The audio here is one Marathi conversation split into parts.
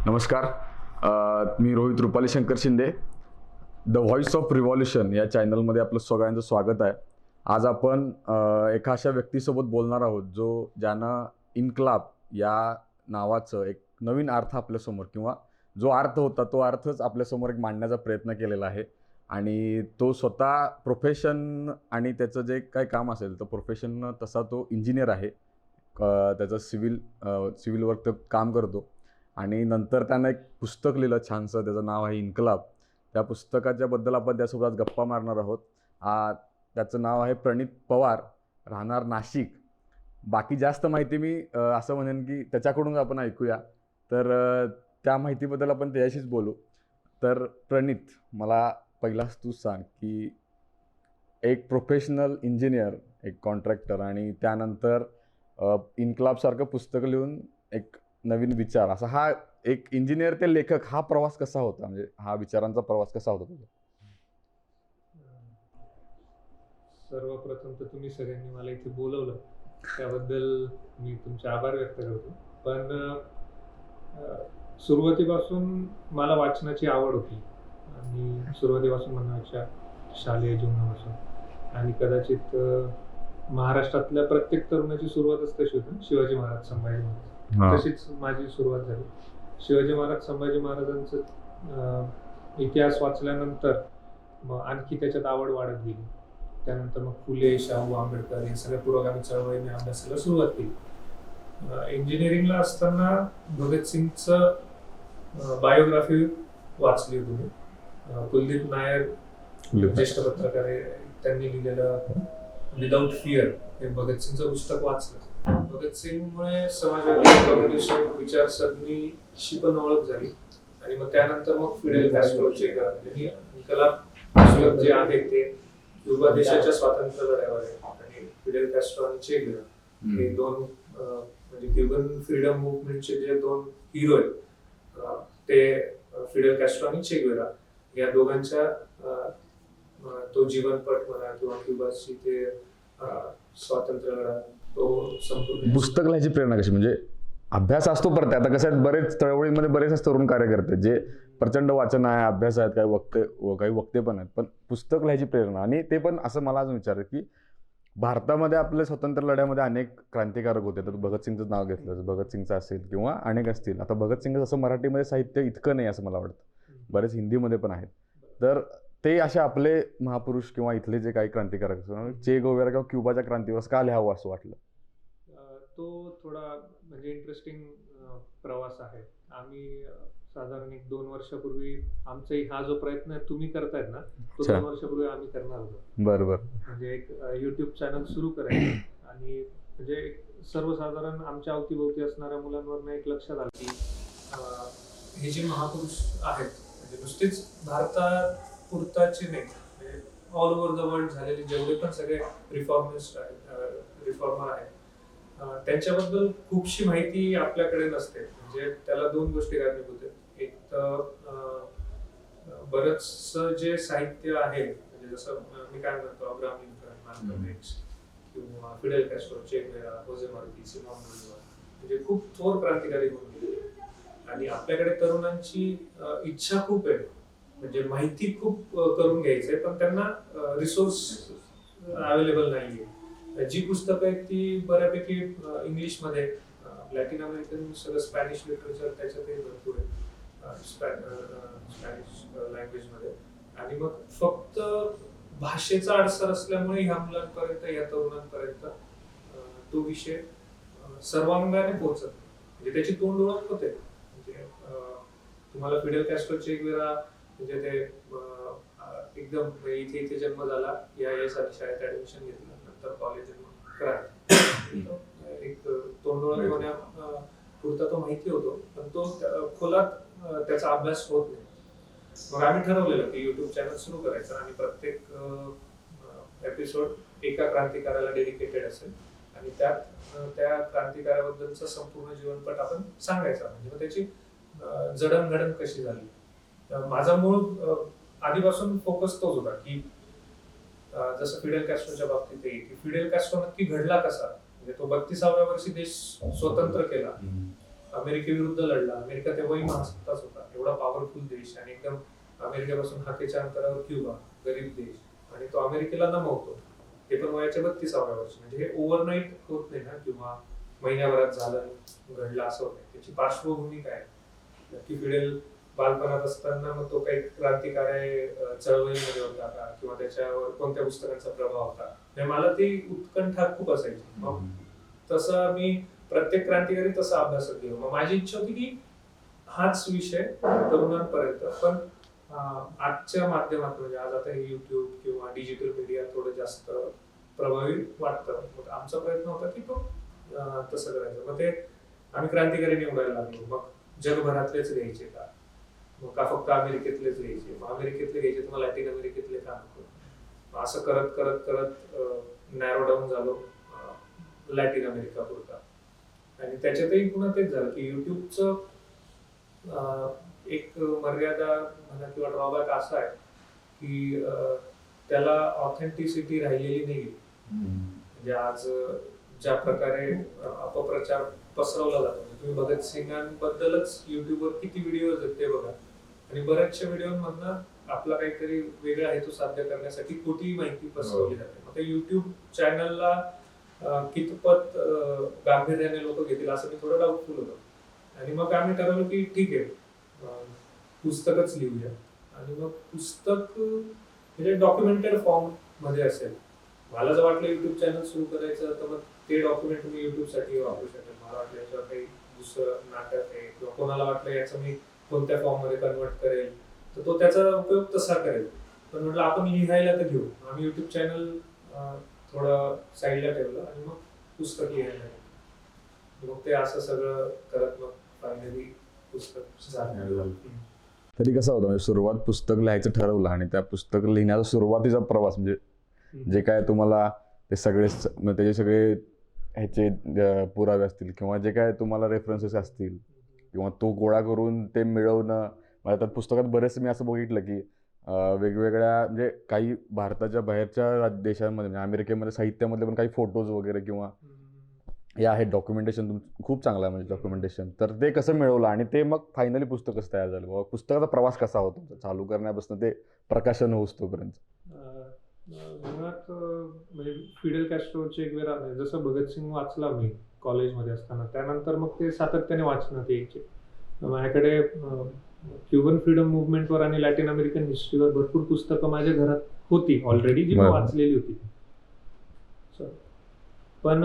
नमस्कार. मी Rohit Rupali Shankar Shinde. The voice of revolution या चॅनलमध्ये आपलं सगळ्यांचं स्वागत आहे. आज आपण एका अशा व्यक्तीसोबत बोलणार आहोत ज्यानं इन्क्लाब या नावाचं एक नवीन अर्थ आपल्यासमोर, किंवा जो अर्थ होता तो अर्थच आपल्यासमोर एक मांडण्याचा प्रयत्न केलेला आहे. आणि तो स्वतः प्रोफेशन आणि त्याचं जे काही काम असेल तर प्रोफेशन तसा तो इंजिनियर आहे. त्याचं सिव्हिल वर्क तो काम करतो. आणि नंतर त्यानं एक पुस्तक लिहिलं छानसं, त्याचं नाव आहे इन्कलाब. त्या पुस्तकाच्याबद्दल आपण त्यासोबत आज गप्पा मारणार आहोत. त्याचं नाव आहे प्रणित पवार, राहणार नाशिक. बाकी जास्त माहिती मी असं म्हणेन की त्याच्याकडून आपण ऐकूया. तर त्या माहितीबद्दल आपण त्याच्याशीच बोलू. तर प्रणित, मला पहिलाच तू सांग की एक प्रोफेशनल इंजिनियर, एक कॉन्ट्रॅक्टर, आणि त्यानंतर इन्कलाबसारखं पुस्तक लिहून एक नवीन विचार, असा हा एक इंजिनियर ते लेखक, हा प्रवास कसा होता? म्हणजे हा विचारांचा प्रवास कसा होता तुझा? सर्वप्रथम तर तुम्ही सगळ्यांनी मला इथे बोलवलं त्याबद्दल मी तुमचे आभार व्यक्त करतो. पण सुरुवातीपासून मला वाचनाची आवड होती आणि सुरुवातीपासून म्हणायच्या शालेय जीवनापासून, आणि कदाचित महाराष्ट्रातल्या प्रत्येक तरुणाची सुरुवातच तशी होती. शिवाजी महाराज, संभाजी महाराज, तशीच माझी सुरुवात झाली. शिवाजी महाराज, संभाजी महाराजांचं इतिहास वाचल्यानंतर मग आणखी त्याच्यात आवड वाढत गेली. त्यानंतर मग फुले, शाहू, आंबेडकर या सगळ्या पुरोगामी चळवळीने अभ्यासाला सुरुवात केली. इंजिनिअरिंगला असताना भगतसिंगचं बायोग्राफी वाचली होती मी. कुलदीप नायर, ज्येष्ठ पत्रकार, त्यांनी लिहिलेलं विदाउट फिअर हे भगतसिंगचं पुस्तक वाचलं. भगतसिंगमुळे समाजवादी कम्युनिस्ट विचारसरणीशी पण ओळख झाली. आणि मग त्यानंतर मग फिडेल कॅस्ट्रोचे इन्कलाब जे आहे ते क्युबा देशाच्या स्वातंत्र्य लढ्यावर आहे. आणि फिडेल कॅस्ट्रो आणि चे गेवारा हे दोन म्हणजे क्युबन फ्रीडम मुवमेंटचे जे दोन हिरो आहेत ते फिडेल कॅस्ट्रो आणि चे गेवारा, या दोघांच्या तो जीवनपट म्हणा किंवा क्युबाची ते स्वातंत्र्य लढा, तो संपूर्ण पुस्तक लिहायची प्रेरणा कशी? म्हणजे अभ्यास असतो, परत आता कसं आहे, बरेच चळवळीमध्ये बरेच तरुण कार्यकर्ते जे प्रचंड वाचन आहे, अभ्यास आहेत, काही वक्ते पण आहेत, पण पुस्तक लिहायची प्रेरणा. आणि ते पण असं मला अजून विचार की भारतामध्ये आपल्या स्वातंत्र्य लढ्यामध्ये अनेक क्रांतिकारक होते. तर भगतसिंगचं नाव घेतलं, भगतसिंगचं असेल किंवा अनेक असतील. आता भगतसिंग असं मराठीमध्ये साहित्य इतकं नाही असं मला वाटतं, बरेच हिंदीमध्ये पण आहेत. तर ते असे आपले महापुरुष किंवा इथले जे काही क्रांतिकारक असतात, चे गोवेरा किंवा क्युबाच्या क्रांतीवर का लिहावं असं वाटलं? तो थोडा म्हणजे इंटरेस्टिंग प्रवास आहे. आम्ही साधारण 1-2 वर्षापूर्वी आमचाही हा जो प्रयत्न तुम्ही करतायत ना, तो 2 वर्षापूर्वी आम्ही करणार होतो. बरोबर. म्हणजे एक युट्यूब चॅनल सुरू करायचं. आणि म्हणजे सर्वसाधारण आमच्या अवतीभोवती असणाऱ्या मुलांवर एक लक्षात आलं की हे जे महापुरुष आहेत म्हणजे नुसतेच भारतापुरताचे नाही, म्हणजे ऑल ओव्हर द वर्ल्ड झालेले जेवढे पण सगळे रिफॉर्मिस्ट आहेत, रिफॉर्मर आहेत, त्यांच्याबद्दल खूपशी माहिती आपल्याकडे नसते. म्हणजे त्याला 2 गोष्टी कारणीभूत आहेत. एक तर बरंचसं जे साहित्य आहे, म्हणजे जसं मी काय म्हणतो, अब्राहम लिंकन, माल्कम एक्स किंवा फिडेल कॅस्ट्रो, चे गेवारा, होजे मार्टी, सिमॉन बोलिव्हार, म्हणजे खूप थोर क्रांतिकारी होऊन गेले. आणि आपल्याकडे तरुणांची इच्छा खूप आहे, म्हणजे माहिती खूप करून घ्यायचंय, पण त्यांना रिसोर्स अवेलेबल नाहीये. जी पुस्तकं आहेत ती बऱ्यापैकी इंग्लिशमध्ये, लॅटिन अमेरिकन सगळं स्पॅनिश लिटरेचर त्याच्यातही भरपूर आहे, स्पॅनिश लँग्वेजमध्ये. आणि मग फक्त भाषेचा अडसर असल्यामुळे ह्या मुलांपर्यंत, या तरुणांपर्यंत तो विषय सर्वांगाने पोहोचत, म्हणजे त्याची तोंड ओळख होते. म्हणजे तुम्हाला फिडेल कॅस्ट्रो, चे गेवारा म्हणजे ते एकदम इथे जन्म झाला, यासाठी शाळेत ऍडमिशन घेतलं, नंतर कॉलेज एक तोंड ओळख होण्यापुरता तो माहिती होतो, पण तो खोलात त्याचा अभ्यास होत नाही. मग आम्ही ठरवलेलं की युट्यूब चॅनल सुरू करायचं आणि प्रत्येक एपिसोड एका क्रांतिकाराला डेडिकेटेड असेल आणि त्यात त्या क्रांतिकाराबद्दलचं संपूर्ण जीवनपट आपण सांगायचा. म्हणजे त्याची जडणघडण कशी झाली. माझा मूळ आधीपासून फोकस तोच होता की जसं फिडेल कॅस्ट्रोच्या बाबतीत आहे की फिडेल कॅस्ट्रो नक्की घडला कसा, म्हणजे तो 32व्या वर्षी देश स्वतंत्र केला अमेरिकेविरुद्ध लढला. अमेरिका तेव्हाही महासत्ताच होता, एवढा पॉवरफुल देश, आणि एकदम अमेरिकेपासून हाकेच्या अंतरावर क्युबा, गरीब देश, आणि तो अमेरिकेला नमवतो, ते पण वयाच्या 32व्या वर्षी. म्हणजे हे ओव्हरनाईट होत नाही ना, किंवा महिन्याभरात झालं घडलं असं होत नाही. त्याची पार्श्वभूमी काय, नक्की फिडेल बालपणात असताना मग तो काही क्रांतिकारी चळवळीमध्ये होता का, किंवा त्याच्यावर कोणत्या पुस्तकांचा प्रभाव होता, म्हणजे मला ती उत्कंठा खूप असायची. मग तसं मी प्रत्येक क्रांतिकारी तसा अभ्यासात गेलो. मग माझी इच्छा होती की हाच विषय तरुणांपर्यंत, पण आजच्या माध्यमात, म्हणजे आज आता हे युट्यूब किंवा डिजिटल मीडिया थोडं जास्त प्रभावी वाटतं. मग आमचा प्रयत्न होता की तो तसं करायचं. मग ते आम्ही क्रांतिकारी निवडायला लागलो. मग जगभरातलेच घ्यायचे का, मग का फक्त अमेरिकेतलेच घ्यायचे, मग अमेरिकेतले घ्यायचे तर मग लॅटिन अमेरिकेतले का नको. मग असं करत करत करत नॅरो डाऊन झालो लॅटिन अमेरिका पुरता. आणि त्याच्यातही पुन्हा तेच झालं की युट्यूबचं एक मर्यादा म्हणा किंवा ड्रॉबॅक असा आहे की त्याला ऑथेंटिसिटी राहिलेली नाही. म्हणजे आज ज्या प्रकारे अपप्रचार पसरवला जातो, तुम्ही भगतसिंगांबद्दलच युट्यूबवर किती व्हिडिओ आहेत ते बघा, आणि बऱ्याचशा व्हिडिओमधनं आपला काहीतरी वेगळा हेतू साध्य करण्यासाठी खोटी माहिती पसरवली जाते. मग ते युट्यूब चॅनलला कितपत गांभीर्याने लोक घेतील असं मी थोडं डाऊटफुल होतो. आणि मग आम्ही ठरवलं की ठीक आहे, पुस्तकच लिहूया. आणि मग पुस्तक म्हणजे डॉक्युमेंटेड फॉर्म मध्ये असेल. मला जर वाटलं युट्यूब चॅनल सुरू करायचं तर मग ते डॉक्युमेंट मी युट्यूब साठी वापरू शकेल. मला वाटलं याच्यावर काही दुसरं नाटक आहे, किंवा कोणाला वाटलं याचं मी कोणत्या फॉर्म मध्ये कन्वर्ट करेल तर तो त्याचा उपयोग तसा करेल. पण म्हटलं आपण लिहायला तर घेऊ. आम्ही युट्यूब चॅनल थोडं साईडला ठेवलं आणि मग पुस्तक लिहायला लागलो. मग ते असं सगळं करत मग फायनली पुस्तक झालं. तरी कसा होता, म्हणजे सुरुवात पुस्तक लिहायचं ठरवलं आणि त्या पुस्तक लिहिण्याचा सुरुवातीचा प्रवास, म्हणजे जे काय तुम्हाला ते सगळे त्याचे सगळे ह्याचे पुरावे असतील किंवा जे काय तुम्हाला रेफरन्सेस असतील किंवा तो गोळा करून ते मिळवणं. मला तर पुस्तकात बरेच मी असं बघितलं की वेगवेगळ्या म्हणजे काही भारताच्या बाहेरच्या देशांमध्ये म्हणजे अमेरिकेमध्ये साहित्यामधले पण काही फोटोज वगैरे किंवा हे आहेत डॉक्युमेंटेशन खूप चांगलं आहे म्हणजे डॉक्युमेंटेशन. तर ते कसं मिळवलं आणि ते मग फायनली पुस्तक कसं तयार झालं, बाबा पुस्तकाचा प्रवास कसा होता चालू करण्यापासून ते प्रकाशन होतोपर्यंत? मुळात म्हणजे फिडेल कॅस्ट्रो चे वेळा जसं भगतसिंग वाचला मी कॉलेजमध्ये असताना, त्यानंतर मग ते सातत्याने वाचण्यात यायचे. माझ्याकडे क्युबन फ्रीडम मुवमेंटवर आणि लॅटिन अमेरिकन हिस्ट्रीवर भरपूर पुस्तकं माझ्या घरात होती ऑलरेडी, जी मी वाचलेली होती. पण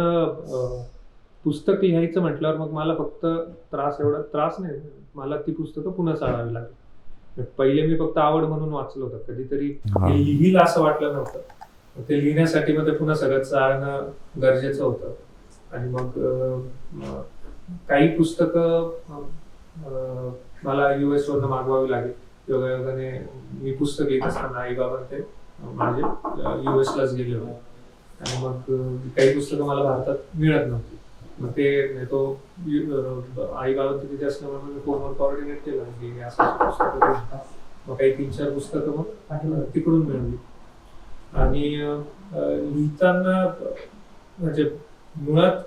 पुस्तक लिहायचं म्हटल्यावर मग मला फक्त त्रास नाही, मला ती पुस्तकं पुन्हा चाळावी लागली. पहिले मी फक्त आवड म्हणून वाचलं होतं, कधीतरी लिहिलं असं वाटलं नव्हतं. ते लिहिण्यासाठी मग ते पुन्हा सगळं चाळणं गरजेचं होतं. आणि मग काही पुस्तकं मला US वरनं मागवावी लागेल. योगायोगाने मी पुस्तक लिहित असताना आई बाबा ते माझे US लाच गेले होते. आणि मग काही पुस्तकं मला भारतात मिळत नव्हती. मग ते तो आई बाबा तिथे असल्यामुळे मी फोनवर कोऑर्डिनेट केलं की असं पुस्तकं. मग काही 3-4 पुस्तकं मग तिकडून मिळवली. आणि लिहिताना म्हणजे मुळात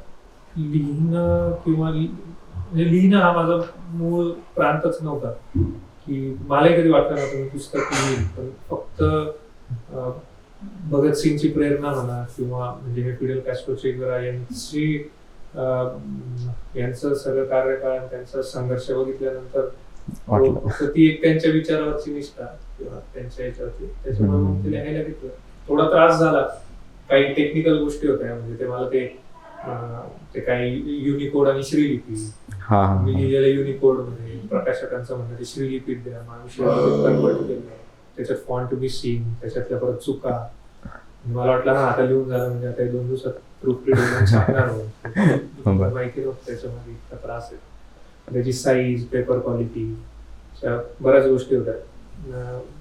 लिहिणं किंवा म्हणजे लिहिणं हा माझा मूळ प्रांतच नव्हता. की मलाही कधी वाटलं नव्हतं मी पुस्तक लिहीन. पण फक्त भगतसिंगची प्रेरणा म्हणा किंवा म्हणजे हे फिडेल कॅस्ट्रो चे वेळा यांचं सगळं कार्यकाळ, त्यांचा संघर्ष बघितल्यानंतर ती एक त्यांच्या विचारावरची निष्ठा किंवा त्यांच्या याच्यावरती, त्याच्यामुळे मग ते लिहायला घेतलं. थोडा त्रास झाला, काही टेक्निकल गोष्टी होत्या. म्हणजे ते मला ते काही युनिकोड आणि श्रीलिपी, मी लिहिलेल्या युनिकोड मध्ये प्रकाशकांचं म्हणणं ते श्रीलिपीत द्या, आम्ही कन्वर्ट केलं. त्याच्यात फॉन्ट मिसिंग, त्याच्यातल्या परत चुका. मला वाटलं आता लिहून झालं म्हणजे आता 2 दिवसात प्रूफ रीड छापणार माहिती नव्हतं त्याच्यामध्ये इतका त्रास आहे. त्याची साईज, पेपर क्वालिटी, बऱ्याच गोष्टी होत्या.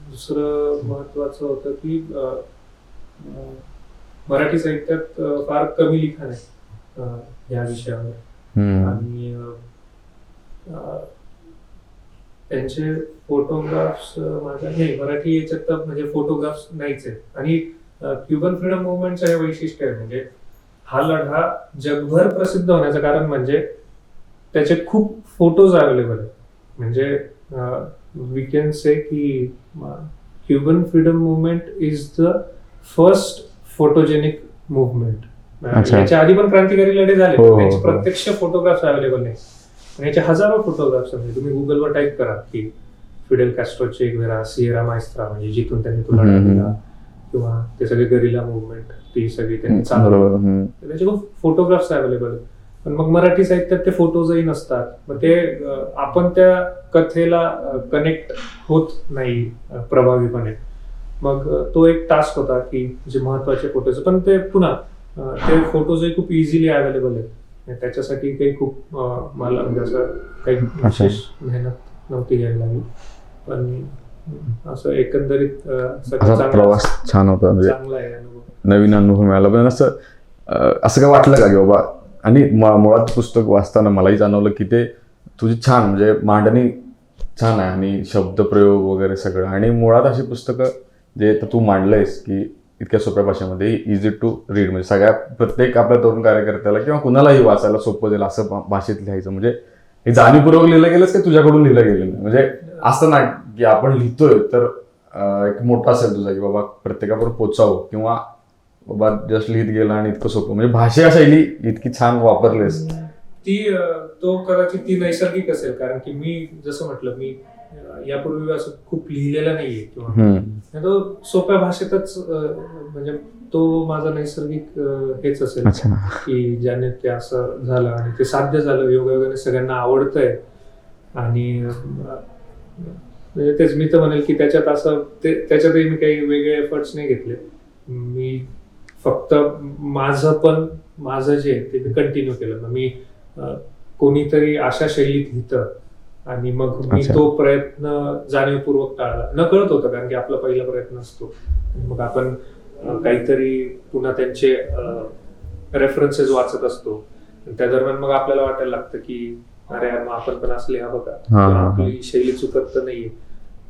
दुसरं महत्वाचं होतं की मराठी साहित्यात फार कमी लिखाण आहे या विषयावर. आणि त्यांचे फोटोग्राफ्स माझ्या नाही, मराठी याच्यात तर म्हणजे फोटोग्राफ्स नाहीच आहेत. आणि क्युबन फ्रीडम मुवमेंटचं हे वैशिष्ट्य आहे, म्हणजे हा लढा जगभर प्रसिद्ध होण्याचं कारण म्हणजे त्याचे खूप फोटोज अवेलेबल आहेत. म्हणजे वी कॅन से की Cuban freedom movement is the first photogenic movement. अच्छा. याच्या आधी पण क्रांतिकारी लढे झाले, हो, हो, त्याचे हो. प्रत्यक्ष फोटोग्राफ्स अवेलेबल नाही. आणि याचे हजारो फोटोग्राफ्स आहेत. तुम्ही गुगलवर टाईप करा की फिडेल कॅस्ट्रो, चे गुएव्हारा, सिएरा माएस्त्रा, म्हणजे जिथून त्यांनी तो लढा दिला, किंवा ते सगळे गरिला मुवमेंट ती सगळी त्यांनी चालवली. त्याचे खूप फोटोग्राफ्स अवेलेबल आहेत. पण मग मराठी साहित्यात ते फोटोजही नसतात. मग ते आपण त्या कथेला कनेक्ट होत नाही प्रभावीपणे. मग तो एक टास्क होता की जे महत्वाचे फोटोज, पण ते पुन्हा ते फोटोजही खूप इझिली अवेलेबल आहेत. आणि त्याच्यासाठी काही खूप मला म्हणजे असं काही विशेष मेहनत नव्हती घ्यायला लागली. पण असं एकंदरीत असा प्रवास छान होता, म्हणजे चांगला आहे अनुभव. नवीन अनुभव मिळाला. पण असं काय वाटलं का की बाबा, आणि मुळात पुस्तक वाचताना मलाही जाणवलं की ते तुझी छान म्हणजे मांडणी छान आहे आणि शब्दप्रयोग वगैरे सगळं. आणि मुळात अशी पुस्तकं जे तर तू मांडलंयस की इतक्या सोप्या भाषेमध्ये, इझी टू रीड, म्हणजे सगळ्या प्रत्येक आपल्या तरुण कार्यकर्त्याला किंवा कुणालाही वाचायला सोपं जाईल असं भाषेत लिहायचं. म्हणजे हे जाणीवपूर्वक लिहिलं गेलंच की तुझ्याकडून लिहिलं गेलेलं? म्हणजे असं ना की आपण लिहितोय तर एक मोठा असेल तुझा की बाबा प्रत्येकापर्यंत पोचावं, किंवा बाबा जस्ट लिहित गेला आणि इतकं सोपं, म्हणजे भाषा शैली इतकी छान वापरलीस ती तो कदाचित ती नैसर्गिक असेल. कारण की मी जसं म्हटलं, मी यापूर्वी असं खूप लिहिलेलं नाहीये, किंवा तो सोप्या भाषेतच म्हणजे तो माझा नैसर्गिक हेच असेल की ज्याने ते असं झालं आणि ते साध्य झालं योगायोगाने, सगळ्यांना आवडतंय. आणि म्हणजे तेच मी तर म्हणेल की त्याच्यात असं त्याच्यातही मी काही वेगळे एफर्ट्स नाही घेतले. मी फक्त माझं जे आहे ते मी कंटिन्यू केलं. मग मी कोणीतरी अशा शैलीत लिहितं आणि मग मी तो प्रयत्न जाणीवपूर्वक टाळला. न कळत होतं, कारण की आपला पहिला प्रयत्न असतो. मग आपण काहीतरी पुन्हा त्यांचे रेफरन्सेस वाचत असतो. त्या दरम्यान मग आपल्याला वाटायला लागतं की अरे मग आपण पण असं लिहावं का, आपली शैली चुकत तर नाहीये.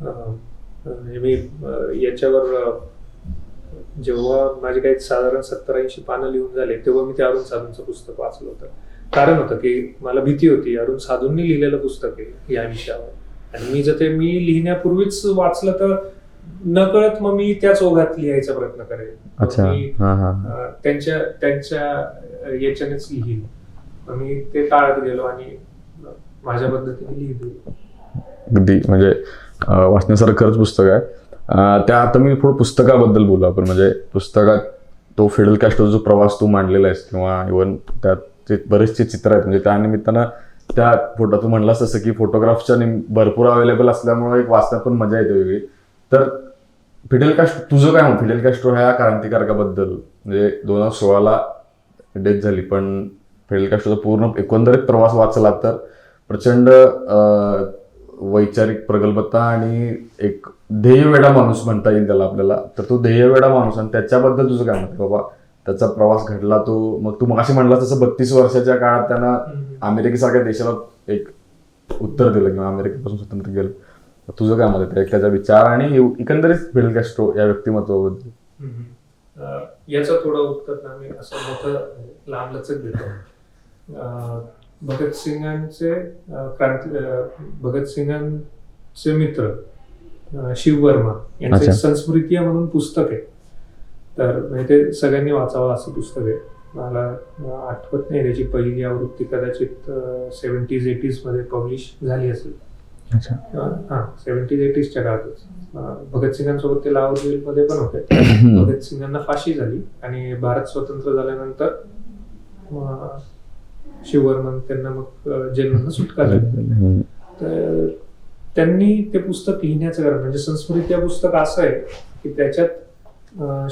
म्हणजे मी याच्यावर जेव्हा माझी काही साधारण 70-80 पानं लिहून झाले, तेव्हा मी ते अरुण साधूंचं पुस्तक वाचलं होतं. कारण होतं की मला भीती होती, अरुण साधूंनी लिहिलेलं पुस्तक आहे या विषयावर, आणि मी जर ते मी लिहिण्यापूर्वीच वाचलं तर नकळत मग मी त्याच ओघात लिहायचा प्रयत्न करेल. मी त्यांच्या याच्यानेच लिहिल. मी ते टाळत गेलो आणि माझ्या पद्धतीने लिहिली. अगदी म्हणजे वाचण्यासारखं खरंच पुस्तक आहे. त्या आता मी थोडं पुस्तकाबद्दल बोलू आपण. म्हणजे पुस्तकात तो फिडेल कॅस्ट्रोचा जो प्रवास तू मांडलेला आहेस, किंवा इव्हन त्यात बरेचसे चित्र आहेत, म्हणजे त्या निमित्तानं त्या फोटो तू म्हणलास तसं की फोटोग्राफच्या भरपूर अवेलेबल असल्यामुळे एक वाचण्यात पण मजा येते वेगळी. तर फिडेल कॅस्ट्रो तुझं काय म्हणून फिडेल कॅस्ट्रो ह्या क्रांतिकारकाबद्दल? म्हणजे 2016 डेथ झाली, पण फिडेल कॅस्ट्रोचा पूर्ण एकंदरीत प्रवास वाचला तर प्रचंड वैचारिक प्रगल्भता आणि एक ध्येयवेडा माणूस म्हणता येईल त्याला आपल्याला. तर तो ध्येयवेडा माणूस, आणि त्याच्याबद्दल तुझं काय म्हणतं बाबा? त्याचा प्रवास घडला तो, मग तू मगाशी म्हणलास तसं 32 वर्षाच्या काळात त्यानं अमेरिकेसारख्या देशाला एक उत्तर दिलं किंवा अमेरिकेपासून स्वतंत्र गेलं. तुझं काय मत आहे त्याचा विचार आणि एकंदरीत फिडेल कॅस्ट्रो या व्यक्तिमत्वाबद्दल? याचं थोडं उत्तर ना मी असं मोठं लांबलचक देतो. भगतसिंगांचे मित्र शिव वर्मा यांचे संस्मृती म्हणून पुस्तक आहे. तर म्हणजे ते सगळ्यांनी वाचावं असं पुस्तक आहे. मला आठवत नाही त्याची पहिली आवृत्ती कदाचित 70s-80s मध्ये पब्लिश झाली असेल. 70s-80sच्या काळातच. भगतसिंगांसोबत ते लाहोर जेलमध्ये पण होते. भगतसिंगांना फाशी झाली आणि भारत स्वतंत्र झाल्यानंतर शिववर्मन त्यांना मग जेलमधून सुटका झाली. तर त्यांनी ते पुस्तक लिहिण्याचं कारण म्हणजे संस्मृती या पुस्तक असं आहे की त्याच्यात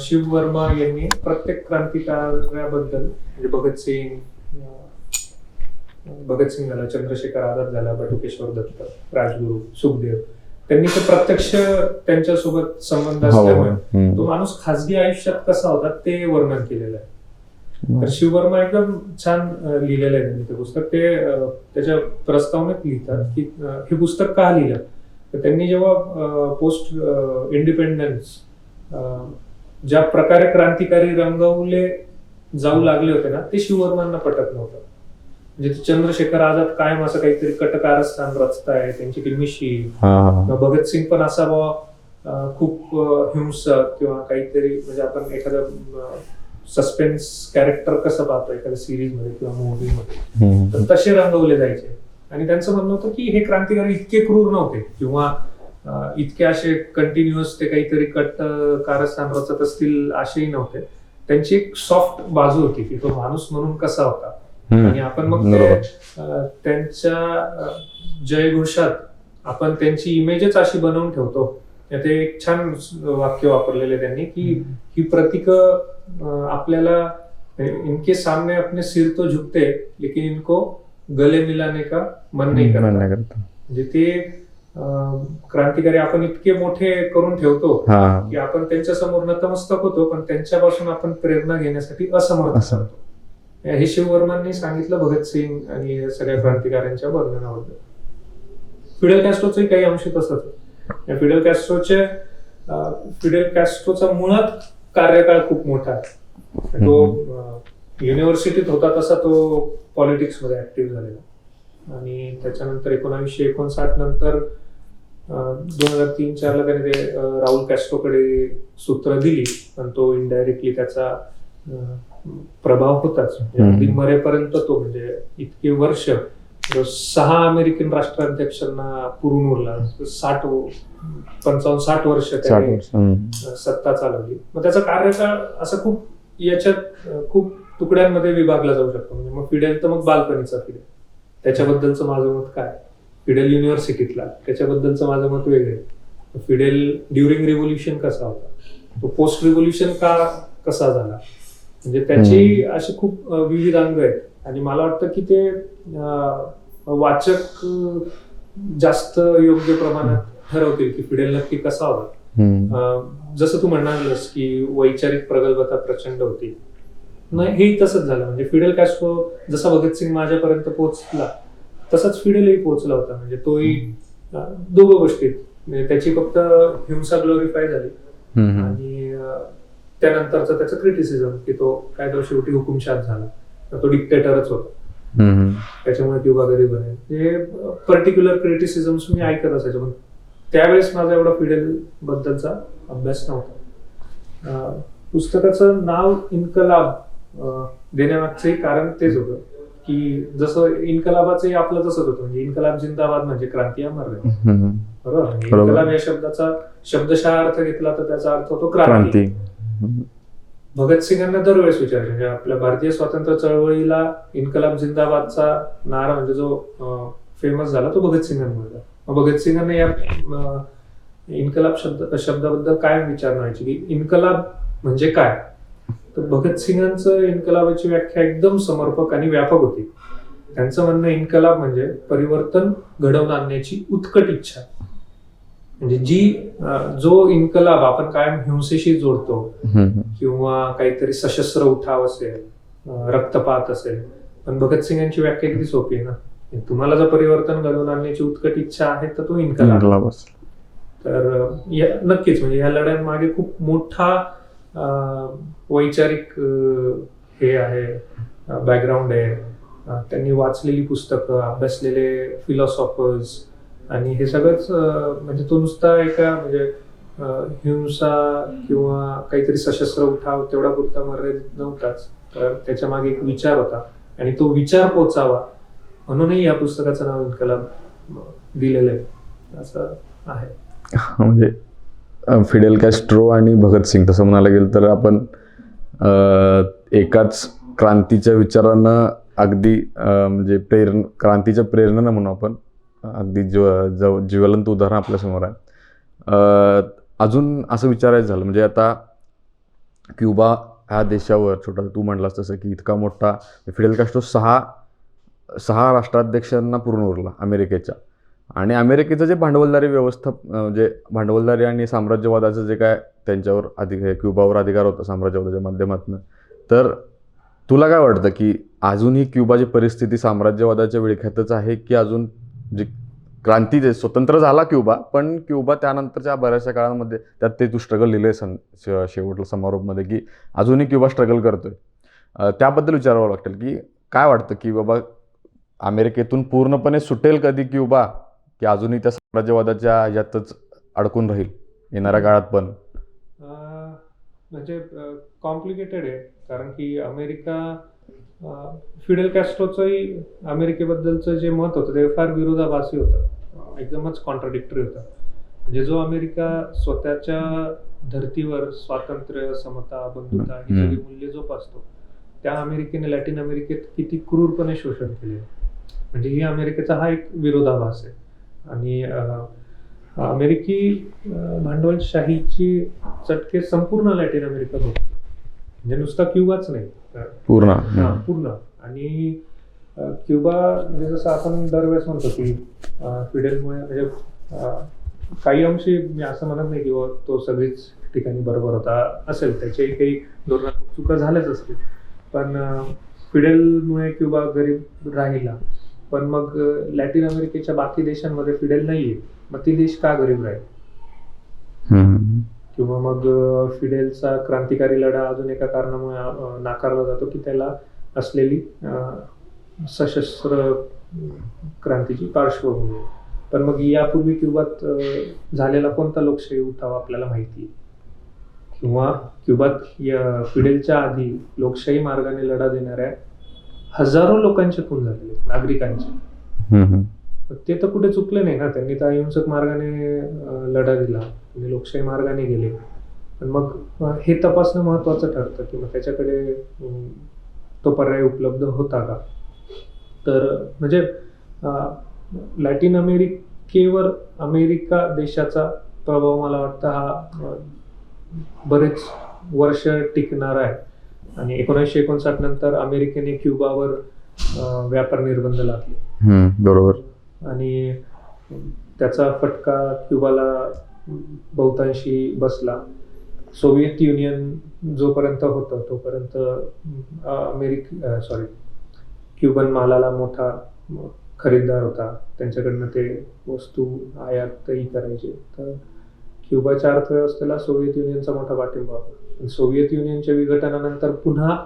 शिव वर्मा यांनी प्रत्येक क्रांतिकारकाबद्दल, म्हणजे भगतसिंग झाला, चंद्रशेखर आझाद झाला, बटुकेश्वर दत्त, राजगुरू, सुखदेव, त्यांनी ते प्रत्यक्ष त्यांच्यासोबत संबंध असल्यामुळे तो माणूस खासगी आयुष्यात कसा होता ते वर्णन केलेलं आहे. तर शिववर्मा एकदम छान लिहिलेलं आहे त्यांनी ते पुस्तक. ते त्याच्या प्रस्तावनेत लिहितात की हे पुस्तक का लिहिलं, तर त्यांनी जेव्हा पोस्ट इंडिपेंडन्स ज्या प्रकारे क्रांतिकारी रंगवले जाऊ लागले होते ना, ते शिववर्मांना पटत नव्हतं. म्हणजे ते चंद्रशेखर आझाद कायम असं काहीतरी कटकारस्थान रचताय, त्यांची ती मिशी. भगतसिंग पण असा खूप हिंसक किंवा काहीतरी, म्हणजे आपण एखादं सस्पेन्स कॅरेक्टर कसं पाहतो एखाद्या सिरीज मध्ये किंवा मूव्ही मध्ये, तर तसे रंगवले जायचे. आणि त्यांचं म्हणणं होतं की हे क्रांतिकारी इतके क्रूर नव्हते किंवा इतके असे कंटिन्युअस ते काहीतरी कारस्थान रचत असतील असेही नव्हते. त्यांची एक सॉफ्ट बाजू होती की तो माणूस म्हणून कसा होता. आणि आपण मग त्यांच्या जयघोषात आपण त्यांची इमेजच अशी बनवून ठेवतो. ते एक छान वाक्य वापरलेले त्यांनी की ही प्रतीक आपल्याला, इनके सामने अपने सिर तो झुकते लेकिन इनको गले मिलाने का मन नाही करता. म्हणजे ते क्रांतिकारी आपण इतके मोठे करून ठेवतो की आपण त्यांच्या समोर नतमस्तक होतो, पण त्यांच्यापासून आपण प्रेरणा घेण्यासाठी असमर्थ असतो. हे शिववर्मांनी सांगितलं भगतसिंग आणि या सगळ्या क्रांतिकाऱ्यांच्या वर्णनाबद्दल. फिडेल कॅस्ट्रोचंही काही अंश तसंच. फिडेल कॅस्ट्रोचा मुळात कार्यकाळ खूप मोठा आहे. तो युनिव्हर्सिटीत होता तसा तो पॉलिटिक्स मध्ये ऍक्टिव्ह झालेला. आणि त्याच्यानंतर 1959 नंतर 2003-4 ला त्याने ते राहुल कॅस्ट्रोकडे सूत्र दिली, पण तो इनडायरेक्टली त्याचा प्रभाव होताच. अगदी मरेपर्यंत तो, म्हणजे इतके वर्ष 6 अमेरिकन राष्ट्राध्यक्षांना पुरून उरला. 55-60 वर्ष त्याने सत्ता चालवली. मग त्याचा कार्यकाळ असं खूप याच्यात खूप तुकड्यांमध्ये विभागला जाऊ शकतो. म्हणजे मग फिडेल तर मग बालपणीचा फिडेल, त्याच्याबद्दलचं माझं मत काय. फिडेल युनिव्हर्सिटीतला, त्याच्याबद्दलचं माझं मत वेगळे. फिडेल ड्युरिंग रिव्होल्युशन कसा होता, तो पोस्ट रिव्होल्युशन कसा झाला, म्हणजे त्याची अशी खूप विविध अंग आहेत. आणि मला वाटतं की ते वाचक जास्त योग्य प्रमाणात ठरवतील की फिडेल नक्की कसा होता. जसं तू म्हणालस की वैचारिक प्रगल्भता प्रचंड होती, नाही हेही तसंच झालं. म्हणजे फिडेल कॅस्ट्रो जसा भगतसिंग माझ्यापर्यंत पोहोचला तसाच फिडेलही पोहोचला होता. म्हणजे तोही दोघं गोष्टीत, म्हणजे त्याची फक्त हिंसा ग्लोरिफाय झाली आणि त्यानंतरचं त्याचं क्रिटिसिझम की तो काय तो शेवटी हुकुमशाह झाला, तो डिक्टेटरच होता, त्याच्यामुळे क्युबा गरीब आहे. हे पर्टिक्युलर क्रिटिसिझम्स मी ऐकत असायचो, पण त्यावेळेस माझा एवढा फिडेल बद्दलचा अभ्यास नव्हता. पुस्तकाचं नाव इन्कलाब देण्यामागचंही कारण तेच होतं की जसं इन्कलाबाचंही आपलं तसंच होतं. म्हणजे इन्कलाब जिंदाबाद म्हणजे क्रांती अमर रहे, बरोबर. इन्कलाब या शब्दाचा शब्दशः अर्थ घेतला तर त्याचा अर्थ होतो क्रांती. भगतसिंगांना दरवेळेस विचारायचे, म्हणजे आपल्या भारतीय स्वातंत्र्य चळवळीला इन्कलाब जिंदाबादचा नारा म्हणजे जो फेमस झाला तो भगतसिंगांमुळे. भगतसिंगांना या इन्कलाब शब्दाबद्दल काय विचारणा व्हायची की इन्कलाब म्हणजे काय. तर भगतसिंगांचं इन्कलाबाची व्याख्या एकदम समर्पक आणि व्यापक होती. त्यांचं म्हणणं इन्कलाब म्हणजे परिवर्तन घडवून आणण्याची उत्कट इच्छा. म्हणजे जो इन्कलाब आपण कायम हिंसेशी जोडतो किंवा काहीतरी सशस्त्र उठाव असेल, रक्तपात असेल, पण भगतसिंगांची व्याख्या किती सोपी आहे ना. तुम्हाला जर परिवर्तन घडवून आणण्याची उत्कट इच्छा आहे तर तो इन्कलाब. तर नक्कीच म्हणजे या लढ्यांमागे खूप मोठा वैचारिक हे आहे, बॅकग्राऊंड आहे. त्यांनी वाचलेली पुस्तकं, अभ्यासलेले फिलॉसॉफर्स, आणि हे सगळंच म्हणजे तो नुसता एका म्हणजे हिंसा किंवा काहीतरी सशस्त्र उठाव तेवढा पुरता मर्यादित नव्हताच, तर त्याच्या मागे एक विचार होता आणि तो विचार पोचावा म्हणूनही या पुस्तकाचं नाव इन्कलाब दिलेलं आहे असं आहे. म्हणजे फिडेल कॅस्ट्रो आणि भगतसिंग तसं म्हणायला गेलं तर आपण एकाच क्रांतीच्या विचारांना अगदी म्हणजे क्रांतीच्या प्रेरणा म्हणू आपण, अगदी ज्वलंत उदाहरण आपल्यासमोर आहे. अजून असं विचारायचं झालं म्हणजे आता क्युबा ह्या देशावर छोटा तू म्हणलास तसं की इतका मोठा फिडेल कॅस्ट्रो सहा राष्ट्राध्यक्षांना पूर्ण उरला अमेरिकेच्या, आणि अमेरिकेचं जे भांडवलदारी व्यवस्था म्हणजे भांडवलदारी आणि साम्राज्यवादाचं जे काय त्यांच्यावर क्युबावर अधिकार होता साम्राज्यवादाच्या माध्यमातून, तर तुला काय वाटतं की अजूनही क्युबाची परिस्थिती साम्राज्यवादाच्या विळख्यातच आहे की अजून जे क्रांती जे स्वतंत्र झाला क्युबा, पण क्युबा त्यानंतरच्या बऱ्याचशा काळामध्ये त्यात ते तू स्ट्रगल लिहिलंय शेवटला समारोपमध्ये की अजूनही क्युबा स्ट्रगल करतोय, त्याबद्दल विचारावं वाटेल की काय वाटतं की बाबा अमेरिकेतून पूर्णपणे सुटेल कधी क्युबा, की अजूनही त्या साम्राज्यवादाच्या ह्याच्यातच अडकून राहील येणाऱ्या काळात पण? म्हणजे कॉम्प्लिकेटेड आहे, कारण की फिडेल कॅस्ट्रोचंही अमेरिकेबद्दलचं जे मत होतं ते फार विरोधाभासी होतं, एकदमच कॉन्ट्राडिक्टरी होतं. म्हणजे जो अमेरिका स्वतःच्या धर्तीवर स्वातंत्र्य, समता, बंधुता ही सगळी मूल्य जोपासतो, त्या अमेरिकेने लॅटिन अमेरिकेत किती क्रूरपणे शोषण केले. म्हणजे ही अमेरिकेचा हा एक विरोधाभास आहे. आणि अमेरिकी भांडवलशाहीची चटके संपूर्ण लॅटिन अमेरिकेत होते, म्हणजे नुसता क्युबाच नाही, पूर्ण. पूर्ण. आणि क्युबा म्हणजे जसं आपण दरवेळेस म्हणतो की फिडेलमुळे म्हणजे काही अंशी मी असं म्हणत नाही की तो सगळीच ठिकाणी बरोबर होता, असेल त्याच्याही काही धोरणात्मक चुका झाल्याच असतील, पण फिडेलमुळे क्युबा गरीब राहिला. पण मग लॅटिन अमेरिकेच्या बाकी देशांमध्ये फिडेल नाहीये, मग ती देश का गरीब राहील? किंवा मग फिडेलचा क्रांतिकारी लढा अजून एका कारणामुळे नाकारला जातो की त्याला असलेली सशस्त्र क्रांतीची पार्श्वभूमी. पण मग यापूर्वी क्युबात झालेला कोणता लोकशाही उठाव आपल्याला माहिती आहे? किंवा क्युबात फिडेलच्या आधी लोकशाही मार्गाने लढा देणाऱ्या हजारो लोकांचे खून झालेले, नागरिकांचे. ते तर कुठे चुकले नाही ना, त्यांनी तर अहिंसक मार्गाने लढा दिला, त्यांनी लोकशाही मार्गाने गेले. पण मग हे तपासणं महत्वाचं ठरतं की मग त्याच्याकडे तो पर्याय उपलब्ध होता का. तर म्हणजे लॅटिन अमेरिकेवर अमेरिका देशाचा प्रभाव मला वाटतं हा बरेच वर्ष टिकणार आहे. आणि 1959 नंतर अमेरिकेने क्युबावर व्यापार निर्बंध लादले. बरोबर. आणि त्याचा फटका क्युबाला बहुतांशी बसला. सोव्हिएत युनियन जोपर्यंत होतं तोपर्यंत क्युबन मालाला मोठा खरीददार होता, त्यांच्याकडनं ते वस्तू आयातही करायचे. तर क्युबाच्या अर्थव्यवस्थेला सोव्हिएत युनियनचा मोठा पाठिंबा होता. सोव्हिएत युनियनच्या विघटनानंतर पुन्हा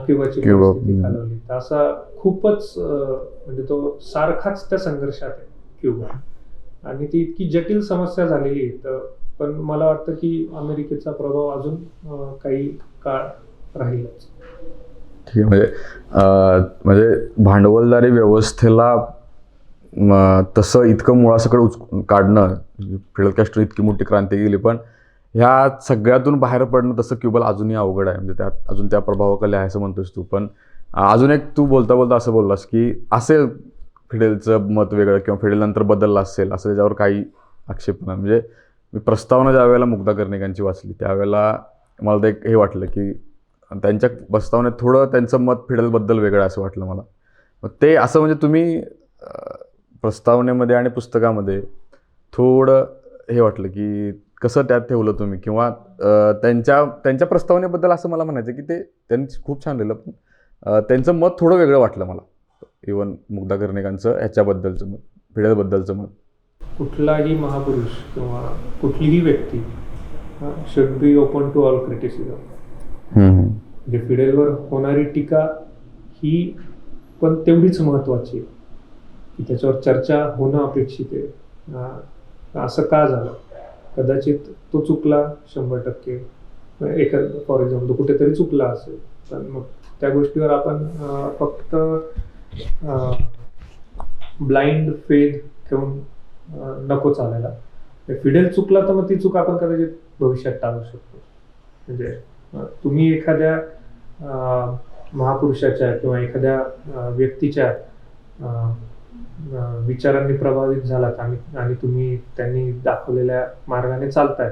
क्युबाची परिस्थिती खालावली. असा खूपच म्हणजे तो सारखाच त्या संघर्षात आहे क्युबा, आणि ती इतकी जटिल समस्या झालेली आहे. तर पण मला वाटतं की अमेरिकेचा प्रभाव अजून काही काळ राहीलच. ठीक आहे. म्हणजे भांडवलदारी व्यवस्थेला तसं इतकं मुळासकट काढणं, फिडेल कॅस्ट्रो इतकी मोठी क्रांती गेली, पण ह्या सगळ्यातून बाहेर पडणं तसं क्युबाला अजूनही अवघड आहे. म्हणजे त्यात अजून त्या प्रभावाखाली आहे असं म्हणतोस तू. पण अजून एक तू बोलता बोलता असं बोललास की असेल फिडेलचं मत वेगळं किंवा फिडेल नंतर बदललं असेल, असं त्याच्यावर काही आक्षेप नाही. म्हणजे मी प्रस्तावना ज्या वेळेला मुग्धा कर्णिकांची वाचली त्यावेळेला मला ते हे वाटलं की त्यांच्या प्रस्तावनेत थोडं त्यांचं मत फिडेलबद्दल वेगळं असं वाटलं मला. मग ते असं म्हणजे तुम्ही प्रस्तावनेमध्ये आणि पुस्तकामध्ये थोडं हे वाटलं की कसं त्यात ठेवलं तुम्ही, किंवा त्यांच्या प्रस्तावनेबद्दल असं मला म्हणायचं की ते त्यांनी खूप छान लिहिलं, पण त्यांचं मत थोडं वेगळं वाटलं मला, इवन मुग्धा कर्णिकांचं ह्याच्याबद्दलचं मत, फिडेलबद्दलचं मत. कुठलाही महापुरुष किंवा कुठलीही व्यक्ती should be open to all criticism. म्हणजे फिडेलवर होणारी टीका ही पण तेवढीच महत्त्वाची आहे की त्याच्यावर चर्चा होणं अपेक्षित आहे. असं का झालं? कदाचित तो चुकला 100%, फॉर एक्झाम्पल कुठेतरी चुकला असेल, पण मग त्या गोष्टीवर आपण फक्त ब्लाइंड फेथ ठेवून नको चालायला. फिडेल चुकला तर मग ती चूक आपण कदाचित भविष्यात टाळू शकतो. म्हणजे तुम्ही एखाद्या महापुरुषाच्या किंवा एखाद्या व्यक्तीच्या विचारांनी प्रभावित झालात आणि तुम्ही त्यांनी दाखवलेल्या मार्गाने चालताय,